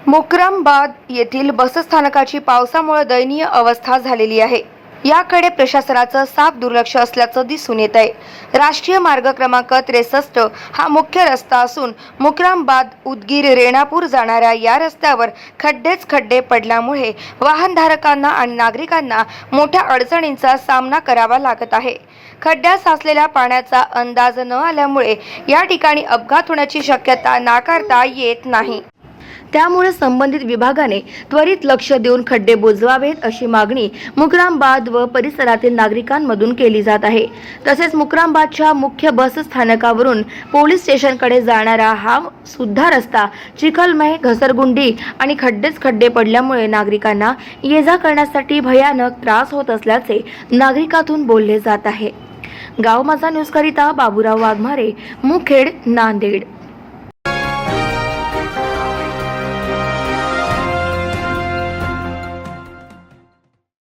मुकरामबाद येथील बसस्थानकाची पावसामुळे दयनीय अवस्था झालेली आहे। याकडे प्रशासनाचं साफ दुर्लक्ष असल्याचं दिसून येत आहे। राष्ट्रीय मार्ग क्रमांक 63 हा मुख्य रस्ता असून मुकरामबाद उदगीर रेणापूर जाणाऱ्या या रस्त्यावर खड्डेच खड्डे पडल्यामुळे वाहनधारकांना आणि नागरिकांना मोठ्या अडचणींचा सामना करावा लागत आहे। खड्ड्यात साचलेल्या पाण्याचा अंदाज न आल्यामुळे या ठिकाणी अपघात होण्याची शक्यता नाकारता येत नाही। त्यामुळे संबंधित विभागाने त्वरित लक्ष देऊन खड्डे बुजवावेत अशी मागणी मुकरामबाद व परिसरातील नागरिकांमधून केली जात आहे। तसेच मुकरामबादच्या मुख्य बस स्थानकावरून पोलीस स्टेशनकडे जाणारा हा सुद्धा रस्ता चिखलमय, घसरगुंडी आणि खड्डेच खड्डे पडल्यामुळे नागरिकांना ये-जा करण्यासाठी भयानक त्रास होत असल्याचे नागरिकातून बोलले जात आहे। गाव माझा न्यूज करिता बाबूराव वाघमारे, मुखेड, नांदेड।